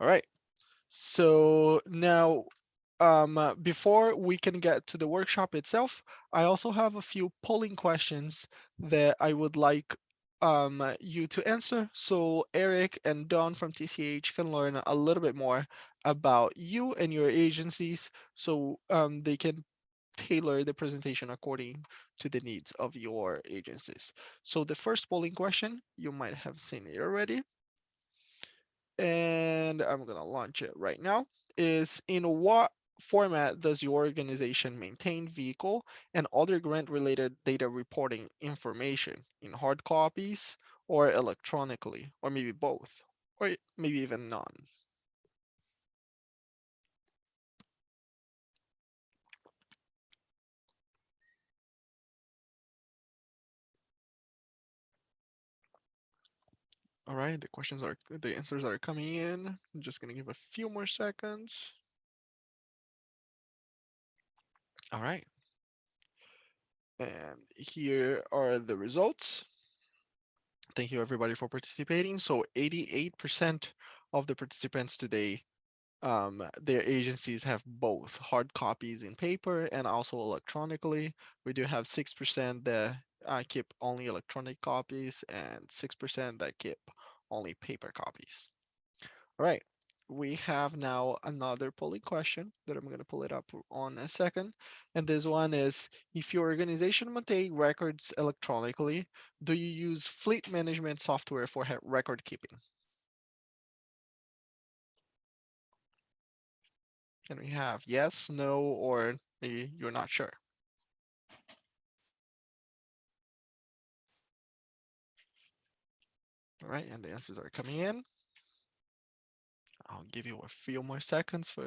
All right. So now, before we can get to the workshop itself, I also have a few polling questions that I would like you to answer, so Eric and Don from TCH can learn a little bit more about you and your agencies, so they can tailor the presentation according to the needs of your agencies. So the first polling question, you might have seen it already, and I'm gonna launch it right now, is in what format does your organization maintain vehicle and other grant related data reporting information, in hard copies or electronically, or maybe both, or maybe even none? All right, the answers are coming in. I'm just gonna give a few more seconds. All right, and here are the results. Thank you everybody for participating. So 88% of the participants today, their agencies have both hard copies in paper and also electronically. We do have 6% that keep only electronic copies and 6% that keep only paper copies. All right, we have now another polling question that I'm going to pull it up on a second. And this one is, if your organization maintain records electronically, do you use fleet management software for record keeping? And we have yes, no, or maybe you're not sure. All right, and the answers are coming in. I'll give you a few more seconds for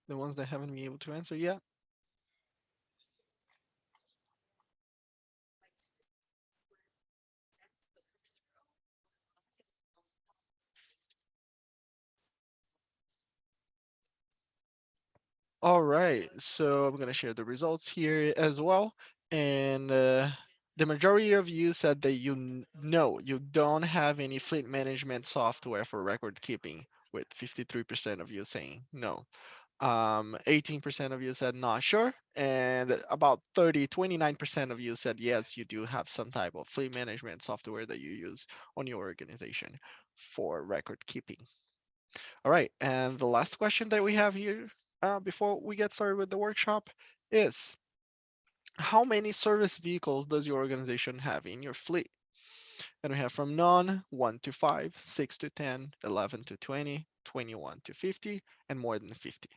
the ones that haven't been able to answer yet. All right, so I'm gonna share the results here as well. And the majority of you said that no, you don't have any fleet management software for record keeping, with 53% of you saying no. 18% of you said not sure, and about 29% of you said yes, you do have some type of fleet management software that you use on your organization for record keeping. All right, and the last question that we have here before we get started with the workshop is, how many service vehicles does your organization have in your fleet? And we have from none, 1 to 5, 6 to 10, 11 to 20, 21 to 50, and more than 50.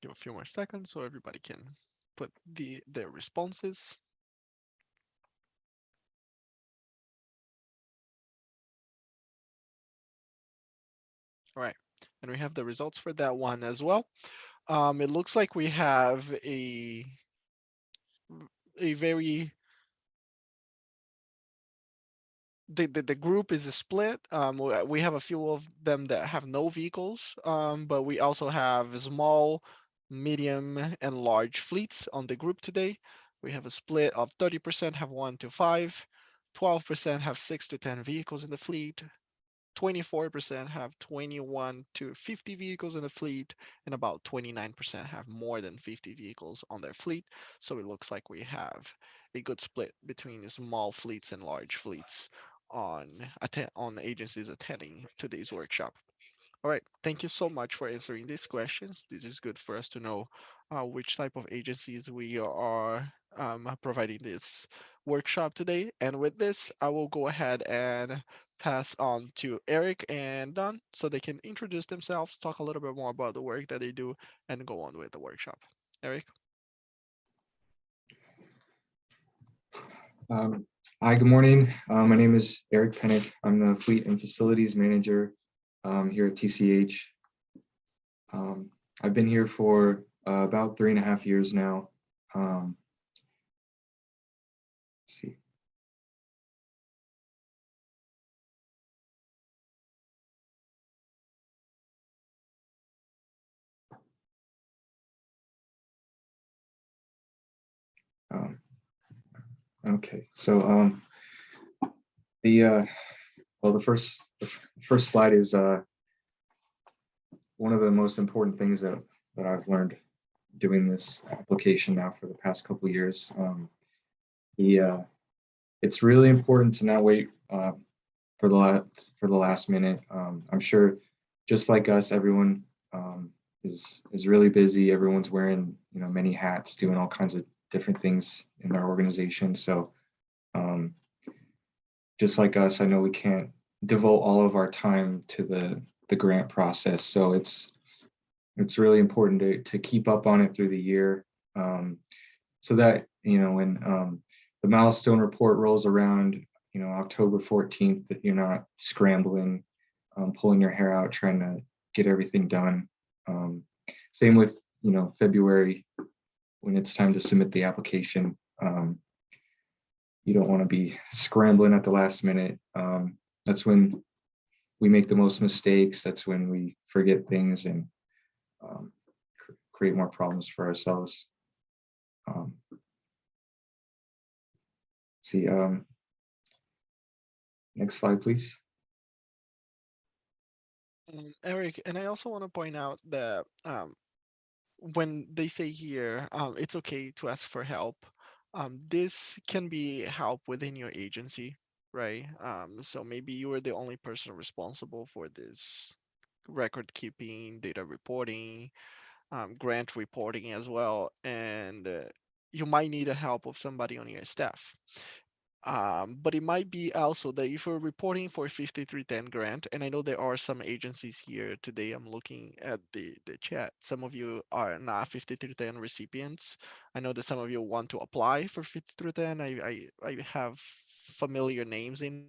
Give a few more seconds so everybody can put their responses. All right, and we have the results for that one as well. It looks like we have a very the group is split. We have a few of them that have no vehicles, but we also have small, medium, and large fleets on the group today. We have a split of 30% have 1 to 5, 12% have 6 to 10 vehicles in the fleet, 24% have 21 to 50 vehicles in the fleet, and about 29% have more than 50 vehicles on their fleet. So it looks like we have a good split between small fleets and large fleets on agencies attending today's workshop. All right, thank you so much for answering these questions. This is good for us to know which type of agencies we are providing this workshop today. And with this, I will go ahead and pass on to Eric and Don so they can introduce themselves, talk a little bit more about the work that they do, and go on with the workshop. Eric? Um, Hi, good morning. My name is Eric Pennick. I'm the Fleet and Facilities Manager here at TCH. Um, I've been here for about 3.5 years now. Let's see. Um, okay, so the well, the first slide is one of the most important things that I've learned doing this application now for the past couple of years. The It's really important to not wait for the last minute. I'm sure, just like us, everyone is really busy. Everyone's wearing many hats, doing all kinds of different things in their organization. So um, just like us, I know we can't devote all of our time to the grant process. So it's really important to keep up on it through the year, so that when the milestone report rolls around, October 14th, that you're not scrambling, pulling your hair out trying to get everything done. Same with February, when it's time to submit the application. You don't want to be scrambling at the last minute. That's when we make the most mistakes. That's when we forget things and create more problems for ourselves. See, next slide, please. Eric, and I also want to point out that when they say here, it's okay to ask for help, this can be help within your agency, right? So maybe you are the only person responsible for this record keeping, data reporting, grant reporting as well, and you might need a help of somebody on your staff. But it might be also that if you're reporting for 5310 grant, and I know there are some agencies here today, I'm looking at the chat. Some of you are not 5310 recipients. I know that some of you want to apply for 5310. I have familiar names in here.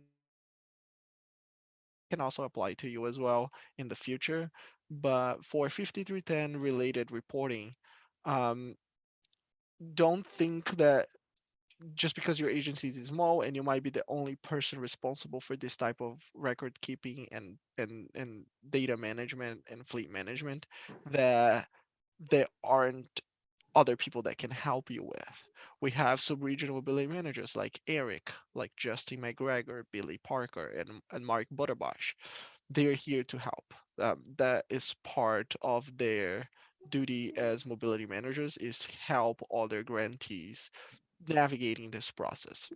That can also apply to you as well in the future. But for 5310 related reporting, um, don't think that just because your agency is small and you might be the only person responsible for this type of record keeping and data management and fleet management, that there aren't other people that can help you with. We have sub-regional mobility managers like Eric, like Justin McGregor, Billy Parker, and Mark Butterbosch. They're here to help. That is part of their duty as mobility managers, is help other grantees navigating this process.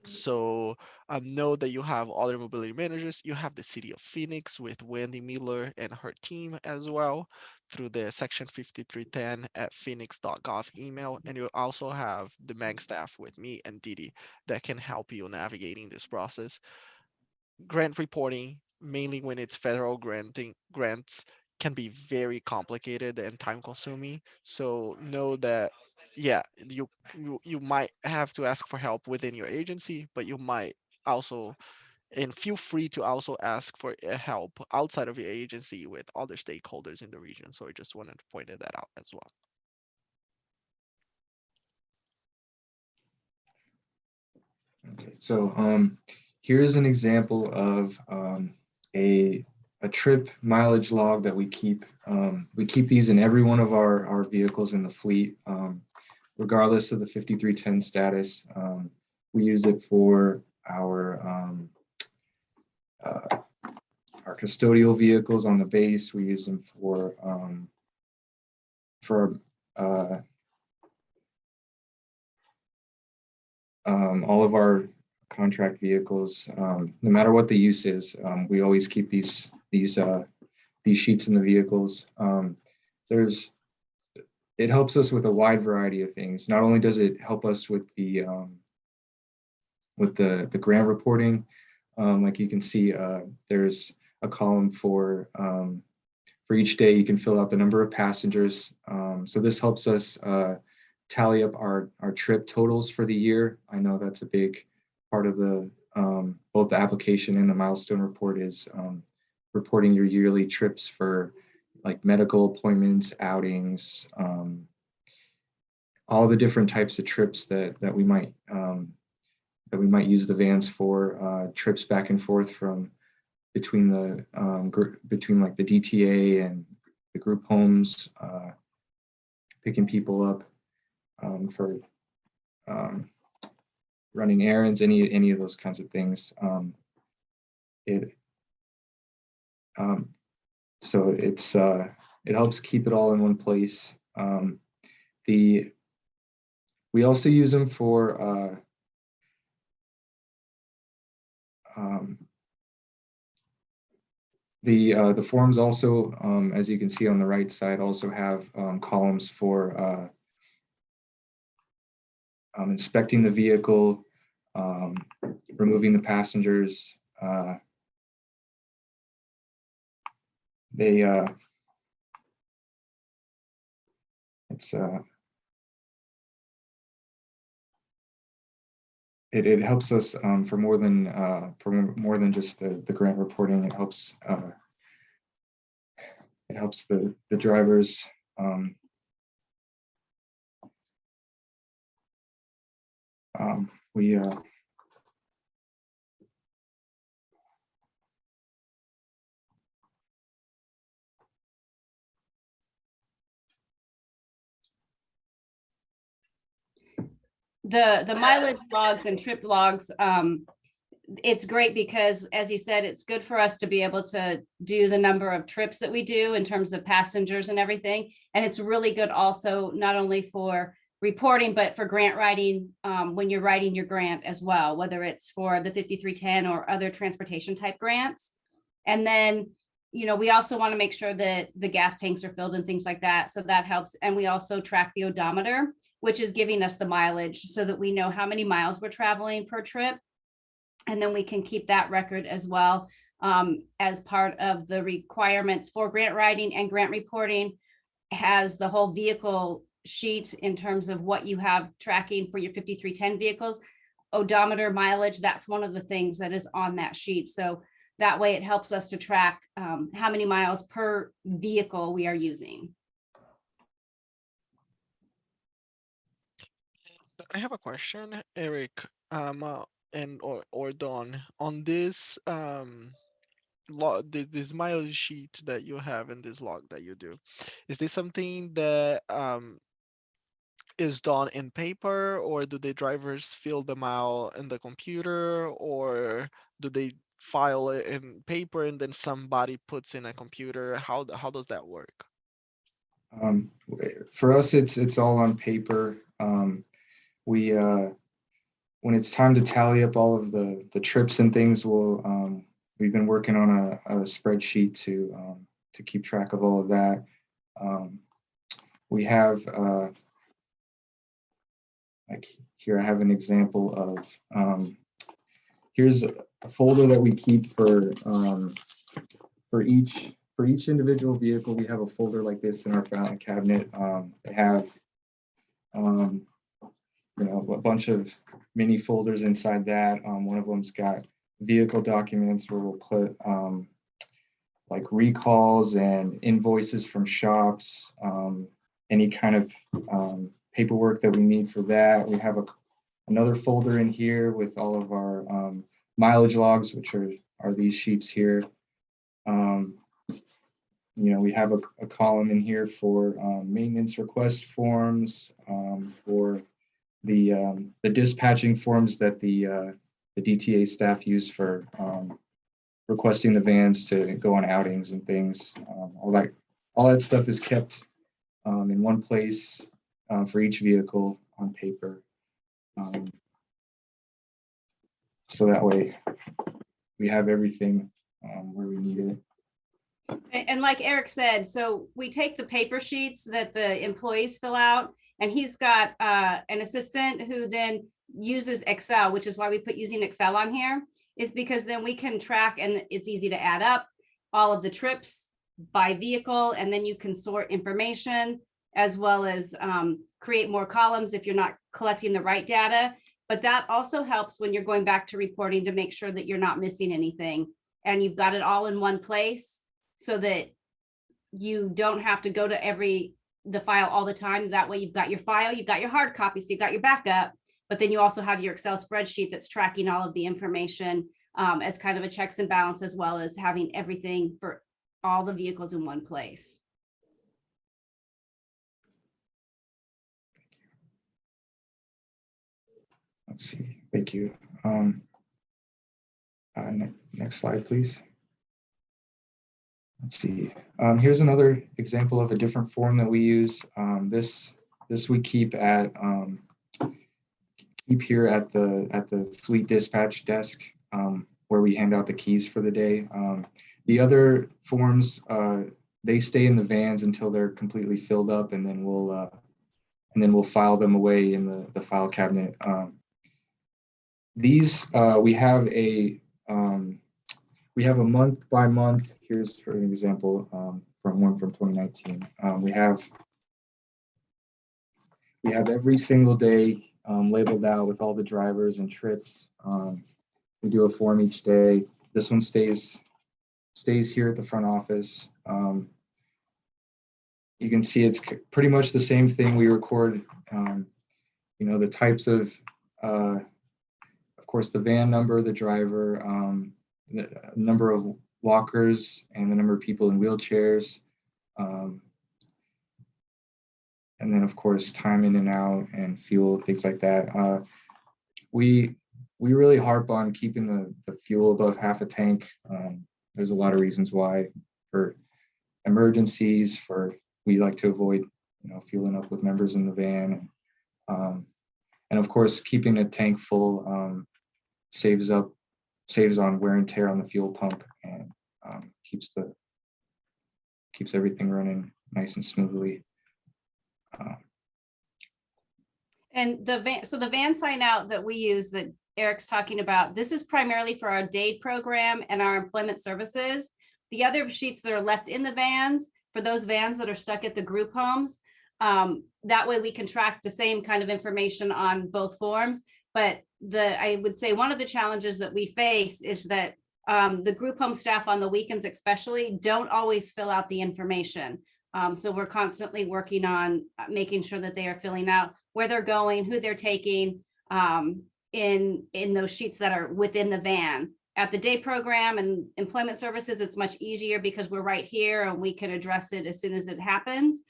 So know that you have other mobility managers. You have the city of Phoenix with Wendy Miller and her team as well through the section 5310 at phoenix.gov email. And you also have the MAG staff with me and Didi that can help you navigating this process. Grant reporting, mainly when it's federal grants, can be very complicated and time consuming. So know that, yeah, you might have to ask for help within your agency, but you might also, and feel free to also ask for help outside of your agency with other stakeholders in the region. So I just wanted to point that out as well. Okay, so here's an example of a trip mileage log that we keep. We keep these in every one of our vehicles in the fleet, regardless of the 5310 status. We use it for uh, our custodial vehicles on the base. We use them for all of our contract vehicles. No matter what the use is, we always keep these sheets in the vehicles. It helps us with a wide variety of things. Not only does it help us with the grant reporting, like you can see, there's a column for each day. You can fill out the number of passengers. So this helps us tally up our trip totals for the year. I know that's a big part of the both the application and the milestone report is reporting your yearly trips for like medical appointments, outings, all the different types of trips that we might use the vans for, trips back and forth from between between like the DTA and the group homes, picking people up for running errands, any of those kinds of things. So it helps keep it all in one place. We also use them for the forms also, as you can see on the right side, also have columns for inspecting the vehicle, removing the passengers. It helps us for more than just the grant reporting. It helps the drivers. We the mileage logs and trip logs, it's great because, as you said, it's good for us to be able to do the number of trips that we do in terms of passengers and everything. And it's really good also, not only for reporting, but for grant writing, when you're writing your grant as well, whether it's for the 5310 or other transportation type grants. And then, you know, we also want to make sure that the gas tanks are filled and things like that. So that helps. And we also track the odometer, which is giving us the mileage so that we know how many miles we're traveling per trip. And then we can keep that record as well, as part of the requirements for grant writing and grant reporting. Has the whole vehicle sheet in terms of what you have tracking for your 5310 vehicles, odometer, mileage. That's one of the things that is on that sheet. So that way it helps us to track how many miles per vehicle we are using. I have a question, Eric, and or Dawn, on this log, this mileage sheet that you have and this log that you do. Is this something that is done in paper, or do the drivers fill them out in the computer, or do they file it in paper and then somebody puts in a computer? How does that work? For us, it's all on paper. We when it's time to tally up all of the trips and things, we've been working on a spreadsheet to keep track of all of that. We have like here I have an example of here's a folder that we keep for each individual vehicle. We have a folder like this in our filing cabinet. They have you know, a bunch of mini folders inside that. One of them's got vehicle documents where we'll put like recalls and invoices from shops, any kind of paperwork that we need for that. We have another folder in here with all of our mileage logs, which are these sheets here. You know, we have a column in here for maintenance request forms, for the dispatching forms that the DTA staff use for requesting the vans to go on outings and things. All that stuff is kept in one place for each vehicle on paper. So that way we have everything where we need it. And like Eric said, so we take the paper sheets that the employees fill out, and he's got an assistant who then uses Excel, which is why we put using Excel on here, is because then we can track, and it's easy to add up all of the trips by vehicle, and then you can sort information as well as create more columns if you're not collecting the right data. But that also helps when you're going back to reporting to make sure that you're not missing anything and you've got it all in one place, so that you don't have to go to the file all the time. That way you've got your file, you've got your hard copy, so you've got your backup, but then you also have your Excel spreadsheet that's tracking all of the information as kind of a checks and balance, as well as having everything for all the vehicles in one place. let's see. Thank you. Next slide, please. Let's see. Here's another example of a different form that we use. This we keep at here at the fleet dispatch desk, where we hand out the keys for the day. The other forms, they stay in the vans until they're completely filled up, and then we'll file them away in the file cabinet. These we have a month by month. Here's for an example from one from 2019. We have every single day labeled out with all the drivers and trips. We do a form each day. This one stays here at the front office. You can see it's pretty much the same thing. We record, the types of course, the van number, the driver, the number of walkers, and the number of people in wheelchairs. And then, of course, time in and out and fuel, things like that. We really harp on keeping the fuel above half a tank. There's a lot of reasons why. For emergencies, we like to avoid, fueling up with members in the van. And of course, keeping a tank full saves on wear and tear on the fuel pump, and keeps everything running nice and smoothly. And the van sign out that we use that Eric's talking about, this is primarily for our DAID program and our employment services. The other sheets that are left in the vans, for those vans that are stuck at the group homes, that way we can track the same kind of information on both forms. But I would say one of the challenges that we face is that the group home staff on the weekends especially don't always fill out the information. So we're constantly working on making sure that they are filling out where they're going, who they're taking, in those sheets that are within the van. At the day program and employment services, it's much easier because we're right here and we can address it as soon as it happens.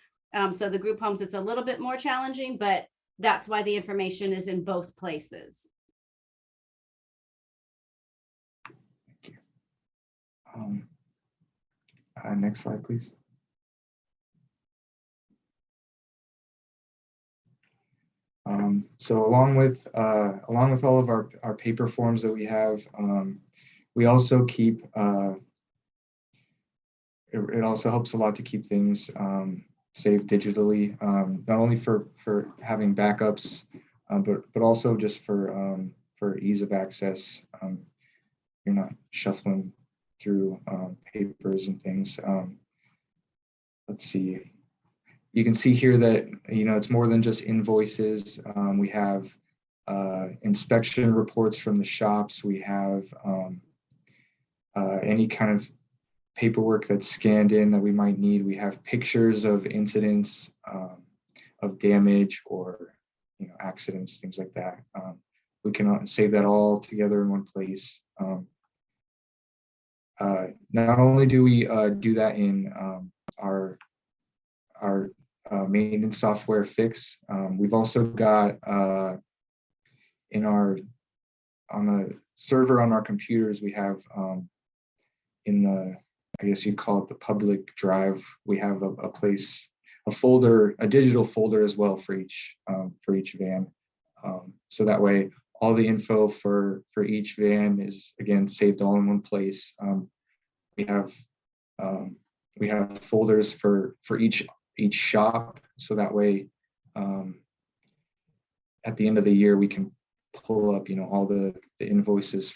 So the group homes, it's a little bit more challenging, but that's why the information is in both places. Thank you. Next slide, please. So along with all of our paper forms that we have, we also keep, it also helps a lot to keep things saved digitally, not only for having backups, but also just for ease of access. You're not shuffling through papers and things. Let's see. You can see here that, it's more than just invoices. We have inspection reports from the shops. We have any kind of paperwork that's scanned in that we might need. We have pictures of incidents of damage or accidents, things like that. We can save that all together in one place. Not only do we do that in our maintenance software Fix, we've also got on the server on our computers, we have in the, I guess you'd call it the public drive, we have a folder, a digital folder as well for each van. So that way all the info for each van is again saved all in one place. We have folders for each shop, so that way at the end of the year we can pull up all the invoices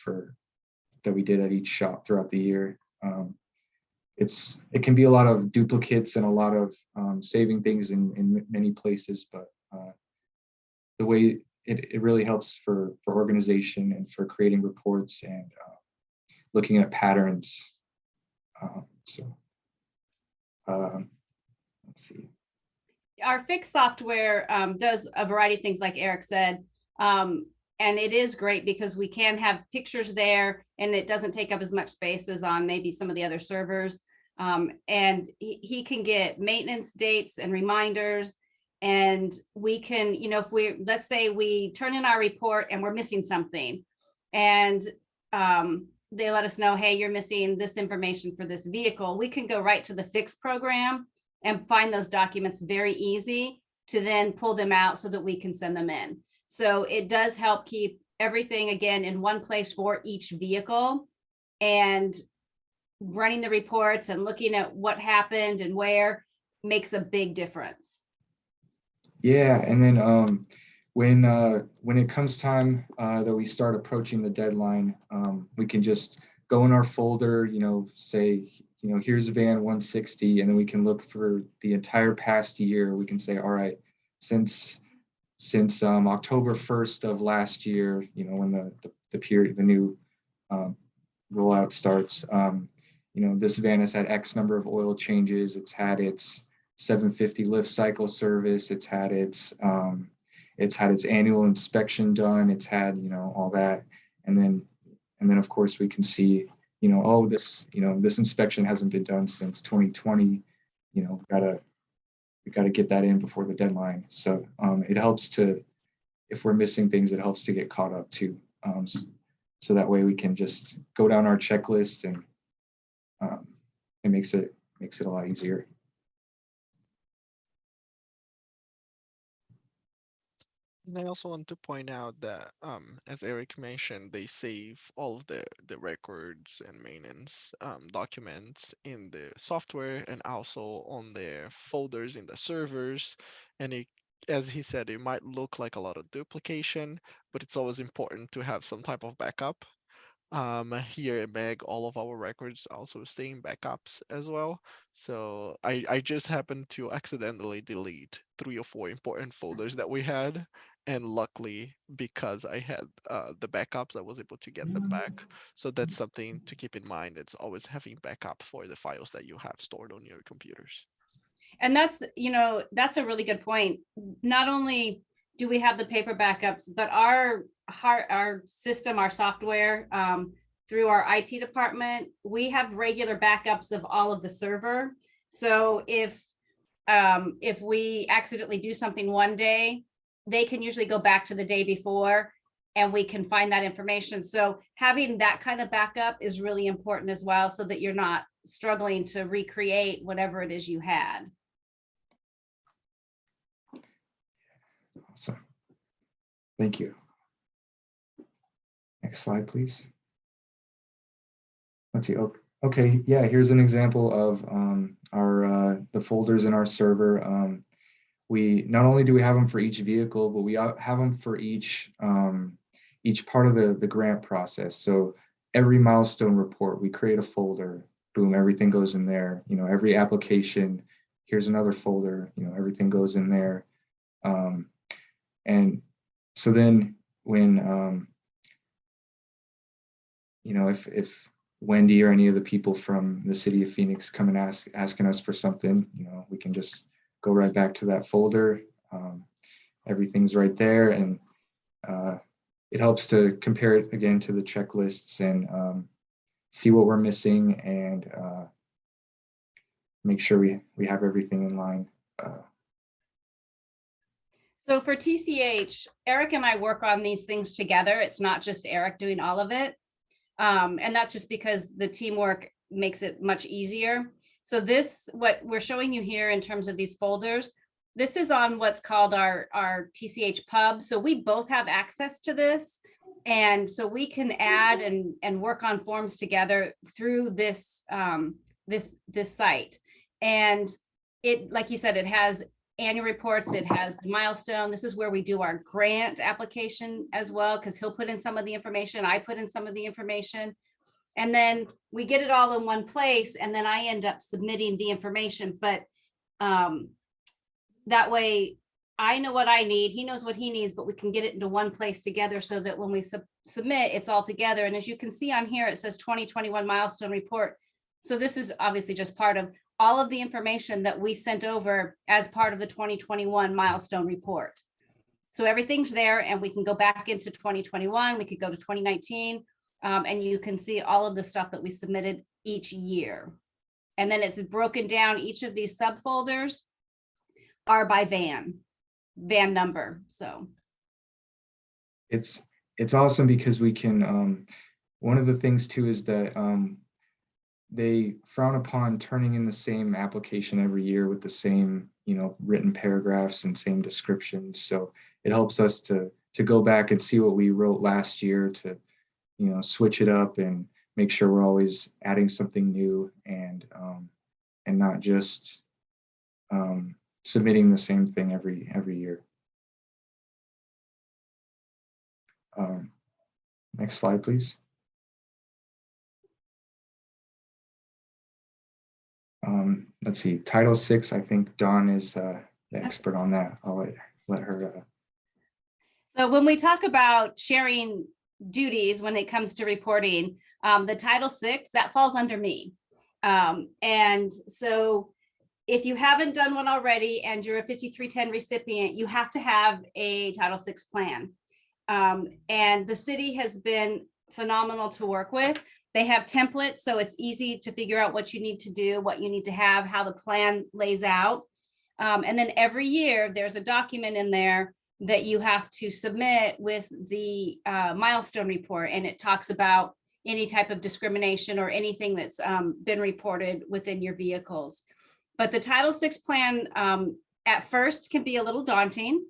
that we did at each shop throughout the year. It can be a lot of duplicates and a lot of saving things in many places, but the way it really helps for organization and for creating reports and looking at patterns. Let's see. Our Fix software does a variety of things, like Eric said, and it is great because we can have pictures there and it doesn't take up as much space as on maybe some of the other servers. And he can get maintenance dates and reminders. And we can, if let's say we turn in our report and we're missing something, and they let us know, hey, you're missing this information for this vehicle, we can go right to the fix program and find those documents very easy to then pull them out so that we can send them in. So it does help keep everything, again, in one place for each vehicle, and running the reports and looking at what happened and where makes a big difference. Yeah, and then when it comes time that we start approaching the deadline, we can just go in our folder, say, here's van 160, and then we can look for the entire past year. We can say, all right, since October 1st of last year, when the period, the new rollout starts, this van has had X number of oil changes. It's had its 750 lift cycle service. It's had its annual inspection done. It's had, all that. And then of course we can see, oh, this inspection hasn't been done since 2020. We gotta get that in before the deadline. So it helps to, if we're missing things, it helps to get caught up too. So that way we can just go down our checklist, and it makes it a lot easier. And I also want to point out that, as Eric mentioned, they save all of the records and maintenance documents in the software and also on their folders in the servers. And as he said, it might look like a lot of duplication, but it's always important to have some type of backup. Here at Meg, all of our records also stay in backups as well. So I just happened to accidentally delete 3 or 4 important folders that we had. And luckily, because I had the backups, I was able to get them back. So that's something to keep in mind. It's always having backup for the files that you have stored on your computers. And that's a really good point. Not only do we have the paper backups, but our system, our software, through our IT department, we have regular backups of all of the server. So if we accidentally do something one day, they can usually go back to the day before and we can find that information. So having that kind of backup is really important as well, so that you're not struggling to recreate whatever it is you had. Awesome. Thank you. Next slide, please. Let's see. Okay. Yeah, here's an example of the folders in our server. We not only do we have them for each vehicle, but we have them for each part of the grant process. So every milestone report, we create a folder. Boom, everything goes in there. Every application, here's another folder. Everything goes in there. And so then when if Wendy or any of the people from the city of Phoenix come and asking us for something, we can just go right back to that folder. Everything's right there, and it helps to compare it again to the checklists and see what we're missing, and make sure we have everything in line. So for TCH, Eric and I work on these things together. It's not just Eric doing all of it. And that's just because the teamwork makes it much easier. So what we're showing you here in terms of these folders, this is on what's called our TCH pub. So we both have access to this. And so we can add and work on forms together through this site. And it, like you said, it has annual reports, it has the milestone. This is where we do our grant application as well, because he'll put in some of the information, I put in some of the information, and then we get it all in one place, and then I end up submitting the information. But that way I know what I need, he knows what he needs, but we can get it into one place together so that when we submit, it's all together. And as you can see on here, it says 2021 milestone report. So this is obviously just part of all of the information that we sent over as part of the 2021 milestone report. So everything's there, and we can go back into 2021, we could go to 2019, and you can see all of the stuff that we submitted each year. And then it's broken down, each of these subfolders are by van. van number. So It's awesome because we can, one of the things too is that they frown upon turning in the same application every year with the same, written paragraphs and same descriptions. So it helps us to go back and see what we wrote last year, to, switch it up and make sure we're always adding something new, and not just submitting the same thing every year. Next slide, please. Let's see, Title VI, I think Dawn is the expert on that. I'll let her. So when we talk about sharing duties when it comes to reporting, the Title VI, that falls under me. And so if you haven't done one already and you're a 5310 recipient, you have to have a Title VI plan. And the city has been phenomenal to work with. They have templates, so it's easy to figure out what you need to do, what you need to have, how the plan lays out. And then every year there's a document in there that you have to submit with the milestone report, and it talks about any type of discrimination or anything that's been reported within your vehicles. But the Title VI plan at first can be a little daunting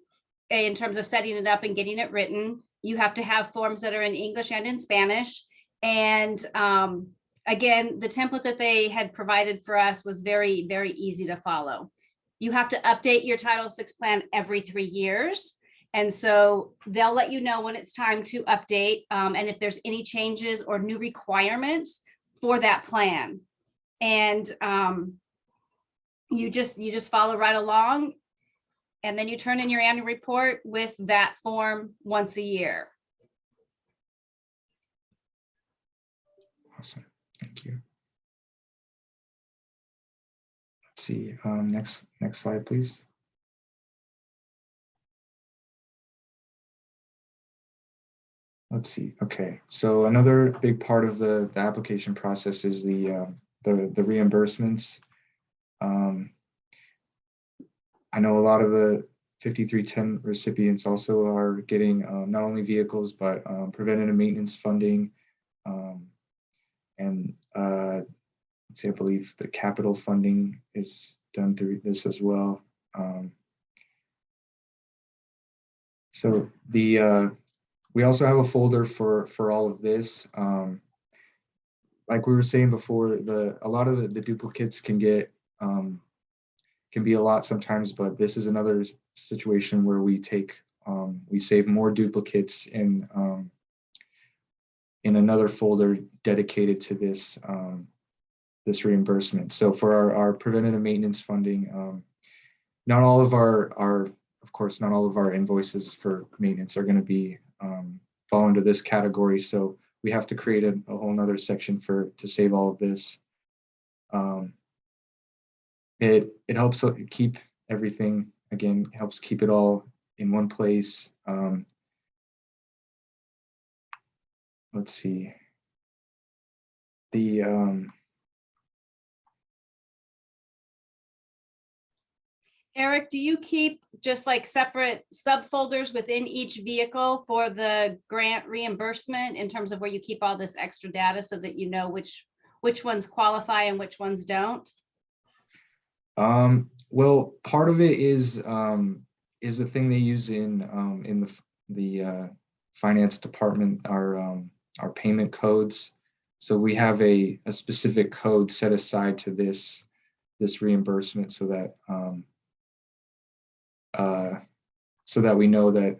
in terms of setting it up and getting it written. You have to have forms that are in English and in Spanish. And again, the template that they had provided for us was very, very easy to follow. You have to update your Title VI plan every 3 years. And so they'll let you know when it's time to update, and if there's any changes or new requirements for that plan. And you just follow right along, and then you turn in your annual report with that form once a year. Awesome, thank you. Let's see, next slide, please. Let's see. Okay, so another big part of the application process is the reimbursements. I know a lot of the 5310 recipients also are getting not only vehicles, but preventative maintenance funding, and let's see, I believe the capital funding is done through this as well. So we also have a folder for all of this. Like we were saying before, a lot of the duplicates can be a lot sometimes, but this is another situation where we save more duplicates in another folder dedicated to this this reimbursement. So for our preventative maintenance funding, not all of of course, not all of our invoices for maintenance are going to be fall into this category. So we have to create a whole nother section to save all of this. It helps keep everything, again, helps keep it all in one place. Let's see. Eric, do you keep just like separate subfolders within each vehicle for the grant reimbursement in terms of where you keep all this extra data so that you know which ones qualify and which ones don't? Well, part of it is the thing they use in the finance department, our payment codes. So we have a specific code set aside to this reimbursement, so that we know that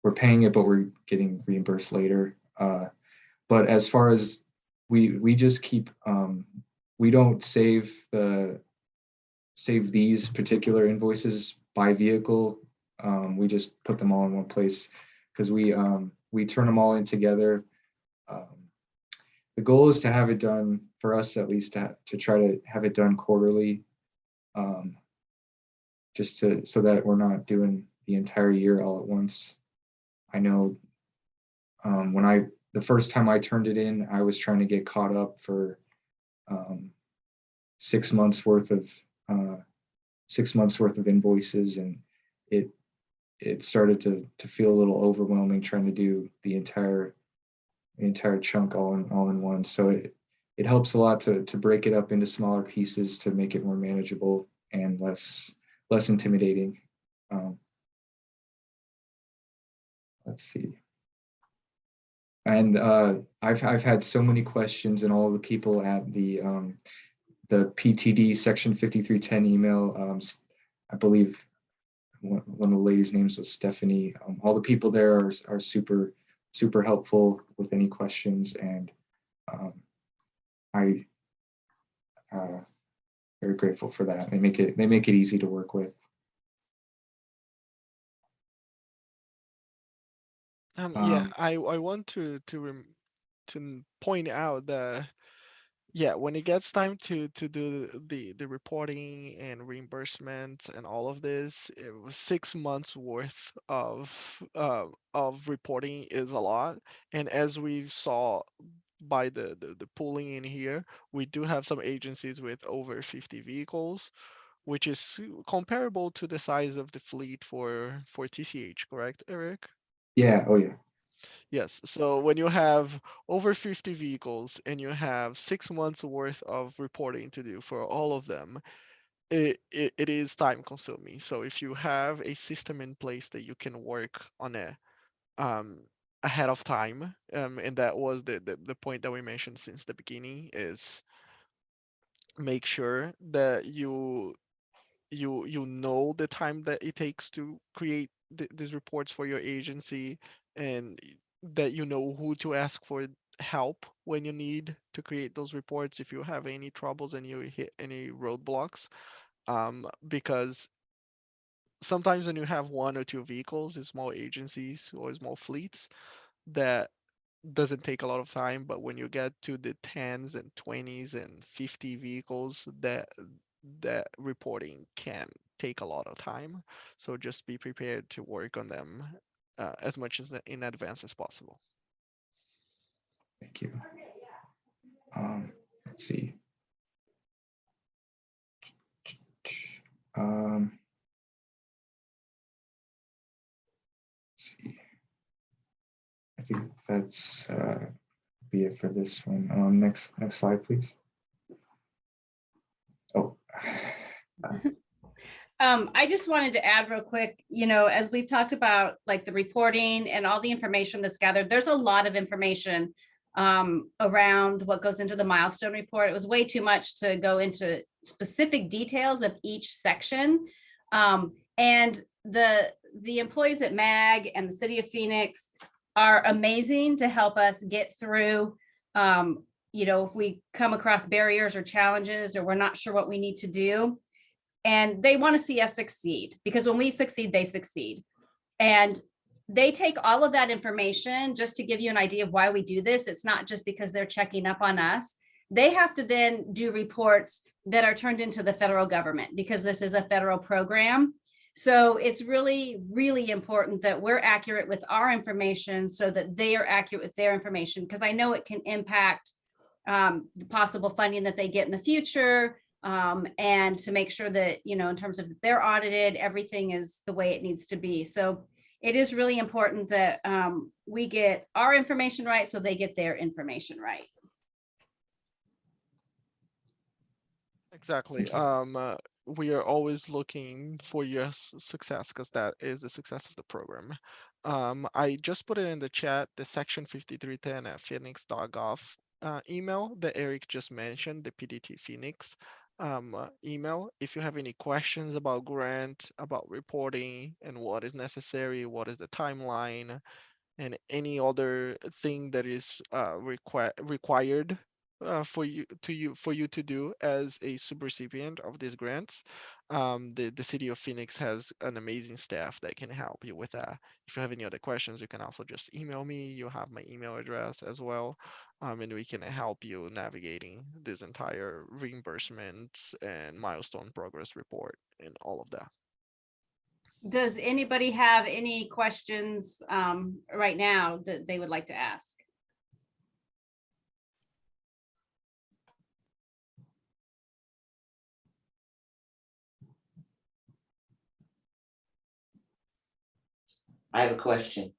we're paying it, but we're getting reimbursed later. But as far as we just keep, we don't save these particular invoices by vehicle. We just put them all in one place because we turn them all in together. The goal is to have it done, for us at least, to try to have it done quarterly, so that we're not doing the entire year all at once. I know the first time I turned it in, I was trying to get caught up for 6 months worth of invoices, and it started to feel a little overwhelming trying to do the entire chunk all in one. So it helps a lot to break it up into smaller pieces to make it more manageable and less intimidating. Let's see. And I've had so many questions, and all the people at the PTD Section 5310 email. I believe one of the ladies' names was Stephanie. All the people there are super helpful with any questions, and I very grateful for that. They make it easy to work with. Yeah, I want to point out that, yeah, when it gets time to do the reporting and reimbursement and all of this, it was 6 months worth of reporting is a lot. And as we saw by the pooling in here, we do have some agencies with over 50 vehicles, which is comparable to the size of the fleet for TCH, correct, Eric? Yeah. Oh yeah. Yes. So when you have over 50 vehicles and you have 6 months worth of reporting to do for all of them, it is time consuming. So if you have a system in place that you can work on it um, ahead of time, and that was the point that we mentioned since the beginning, is make sure that you know the time that it takes to create these reports for your agency, and that you know who to ask for help when you need to create those reports if you have any troubles and you hit any roadblocks, because sometimes when you have one or two vehicles in small agencies or small fleets, that doesn't take a lot of time, but when you get to the tens and 20s and 50 vehicles, that reporting can take a lot of time. So just be prepared to work on them as much as in advance as possible. Thank you. Let's see. Um, let's see. I think that's be it for this one. Next slide, please. Oh. I just wanted to add real quick, as we've talked about, like the reporting and all the information that's gathered, there's a lot of information around what goes into the milestone report. It was way too much to go into specific details of each section. And the employees at MAG and the City of Phoenix are amazing to help us get through, if we come across barriers or challenges, or we're not sure what we need to do. And they want to see us succeed, because when we succeed, they succeed. And they take all of that information just to give you an idea of why we do this. It's not just because they're checking up on us. They have to then do reports that are turned into the federal government, because this is a federal program. So it's really, really important that we're accurate with our information so that they are accurate with their information, because I know it can impact the possible funding that they get in the future. And to make sure that, in terms of they're audited, everything is the way it needs to be. So it is really important that we get our information right so they get their information right. Exactly. We are always looking for your success, because that is the success of the program. I just put it in the chat, the section 5310 at phoenix.gov email that Eric just mentioned, the PDT Phoenix email. If you have any questions about grant, about reporting, and what is necessary, what is the timeline, and any other thing that is required for you to do as a subrecipient of these grants, the City of Phoenix has an amazing staff that can help you with that. If you have any other questions, you can also just email me. You have my email address as well, and we can help you navigating this entire reimbursement and milestone progress report and all of that. Does anybody have any questions right now that they would like to ask? I have a question.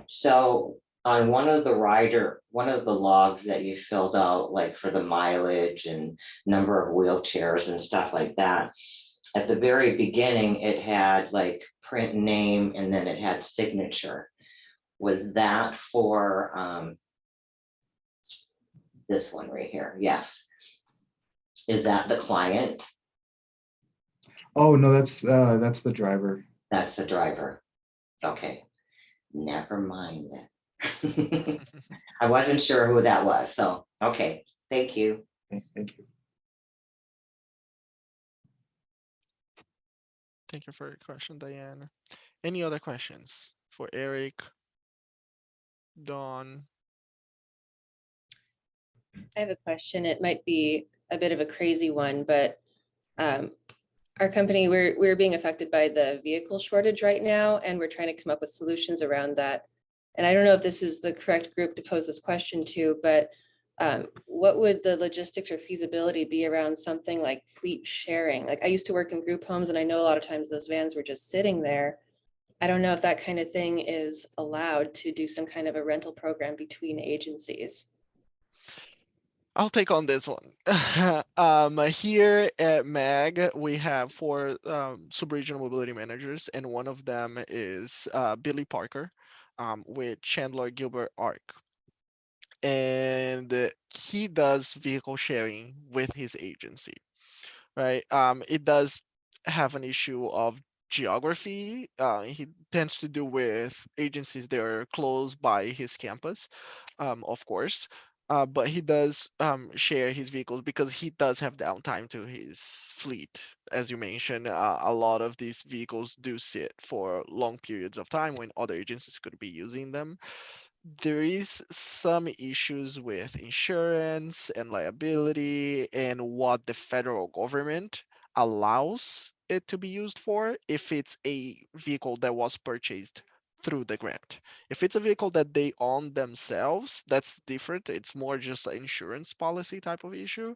So on one of the logs that you filled out, like for the mileage and number of wheelchairs and stuff like that, at the very beginning, it had like print name and then it had signature. Was that for this one right here? Yes. Is that the client? Oh, no, that's the driver. That's the driver. Okay, never mind then. I wasn't sure who that was, so, okay, thank you. Okay, thank you. Thank you for your question, Diane. Any other questions for Eric, Dawn? I have a question. It might be a bit of a crazy one, but our company, we're being affected by the vehicle shortage right now, and we're trying to come up with solutions around that. And I don't know if this is the correct group to pose this question to, but what would the logistics or feasibility be around something like fleet sharing? Like I used to work in group homes, and I know a lot of times those vans were just sitting there. I don't know if that kind of thing is allowed to do some kind of a rental program between agencies. I'll take on this one. Here at MAG, we have four sub-regional mobility managers, and one of them is Billy Parker with Chandler Gilbert Arc. And he does vehicle sharing with his agency, right? It does have an issue of geography. He tends to do with agencies that are close by his campus, of course. But he does share his vehicles because he does have downtime to his fleet. As you mentioned, a lot of these vehicles do sit for long periods of time when other agencies could be using them. There is some issues with insurance and liability and what the federal government allows it to be used for if it's a vehicle that was purchased through the grant. If it's a vehicle that they own themselves, that's different. It's more just an insurance policy type of issue.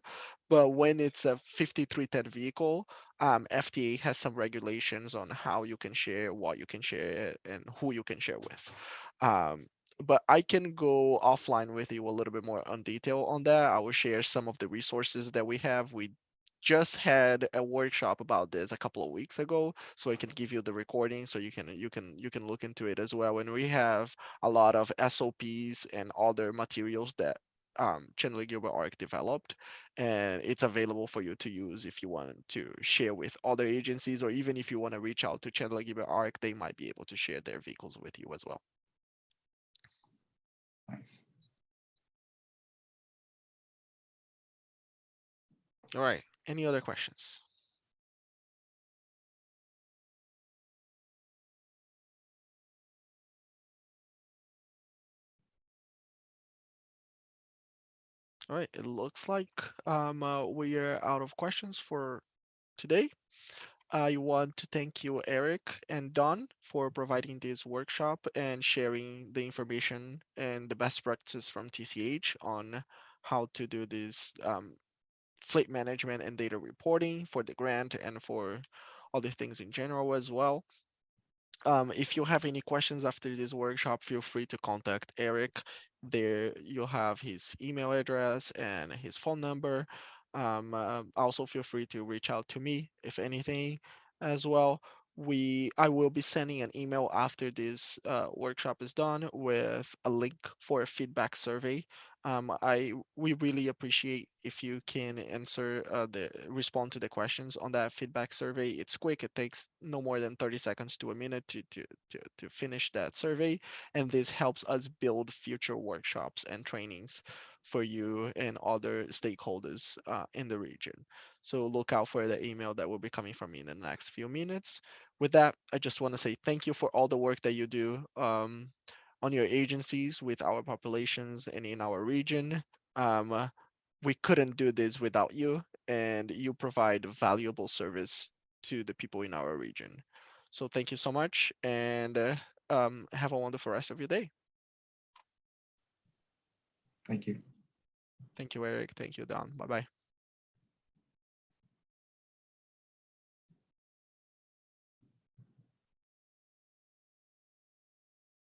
But when it's a 5310 vehicle, FTA has some regulations on how you can share, what you can share, and who you can share with. Um, but I can go offline with you a little bit more on detail on that. I will share some of the resources that we have. We just had a workshop about this a couple of weeks ago, so I can give you the recording so you can look into it as well. And we have a lot of SOPs and other materials that Chandler Gilbert Arc developed, and it's available for you to use if you want to share with other agencies, or even if you want to reach out to Chandler Gilbert Arc, they might be able to share their vehicles with you as well. Nice. All right. Any other questions? All right. It looks like we are out of questions for today. I want to thank you, Eric and Don, for providing this workshop and sharing the information and the best practices from TCH on how to do this fleet management and data reporting for the grant and for other things in general as well. If you have any questions after this workshop, feel free to contact Eric. There you'll have his email address and his phone number. Also, feel free to reach out to me if anything as well. I will be sending an email after this workshop is done with a link for a feedback survey. We really appreciate if you can respond to the questions on that feedback survey. It's quick. It takes no more than 30 seconds to a minute to finish that survey, and this helps us build future workshops and trainings for you and other stakeholders in the region. So look out for the email that will be coming from me in the next few minutes. With that, I just want to say thank you for all the work that you do on your agencies with our populations and in our region. Um, we couldn't do this without you, and you provide valuable service to the people in our region. So thank you so much, and have a wonderful rest of your day. Thank you. Thank you, Eric. Thank you, Don. Bye bye.